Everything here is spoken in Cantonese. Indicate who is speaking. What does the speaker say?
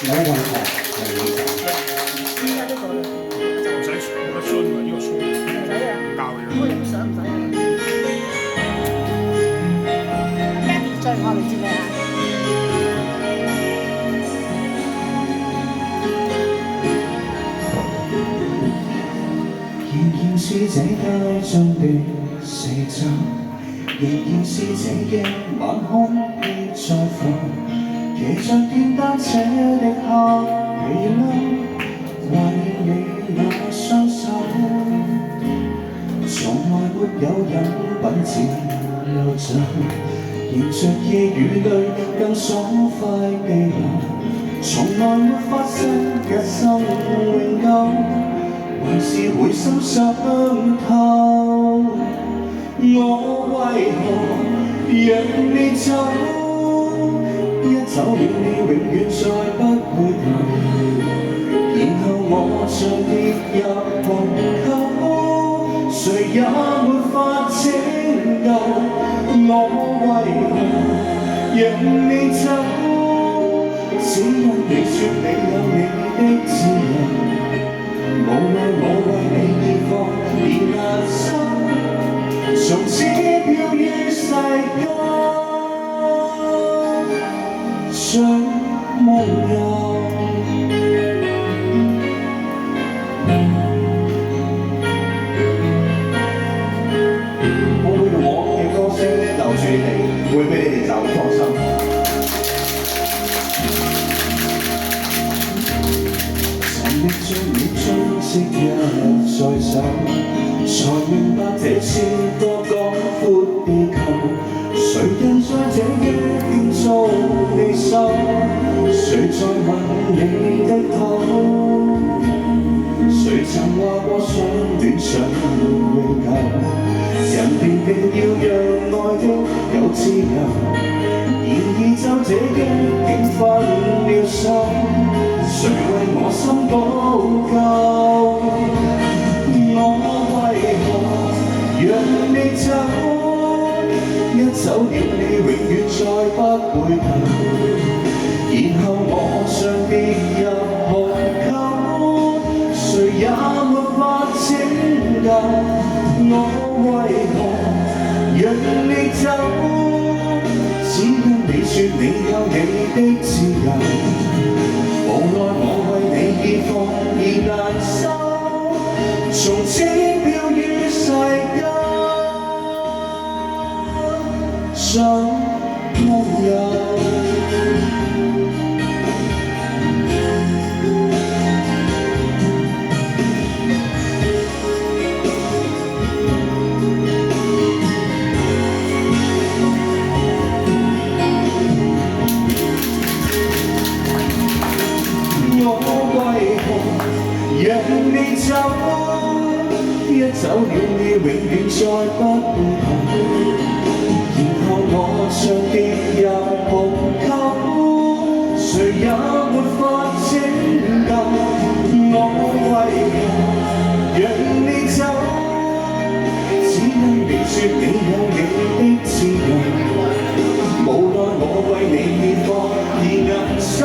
Speaker 1: 冇問題，係冇錯。
Speaker 2: 依家都做啦，
Speaker 3: 唔使冇得酸㗎，呢個酸
Speaker 2: 唔使啊，
Speaker 3: 教你啦。
Speaker 2: 我影相唔使啊。Daddy 追我哋知未啊？
Speaker 4: 仍然是這街中的四周，仍然是這夜晚空氣在浮，騎着電單車的黑皮褸，懷念你那雙手，從來沒有飲品自由酒，迎着夜與淚更爽快地流，從來沒發生一生永久。還是會心想透，我為何讓你走？一走了你永遠再不回頭，然後我像跌入鴻溝，誰也沒法拯救。我為何讓你走？只因你說你有你的自由。無奈我為你而放而難收，從此飄於世間，像夢遊。我會用我嘅歌聲留住你哋，會俾你哋走，放心。亦像你終夕日再走，才明白這是個廣闊地球。誰人在這一天觸你手？誰在吻你的頭？誰曾話過相戀想永久？人便定要讓愛的有自由。然而就這一竟分了手。誰為我心補救？我為何讓你走？一走了你永遠再不回頭，然後我像跌入鴻溝，誰也沒法拯救。我為何讓你走？只因你說你有你的自由。無奈我為你而放而難收，從此飄於世間，像夢遊。讓你走，一走了你永遠再不回頭，然後我像跌入鴻溝，誰也沒法拯救。我為何讓你走？只因你說你有你的自由，無奈我為你而放而難收。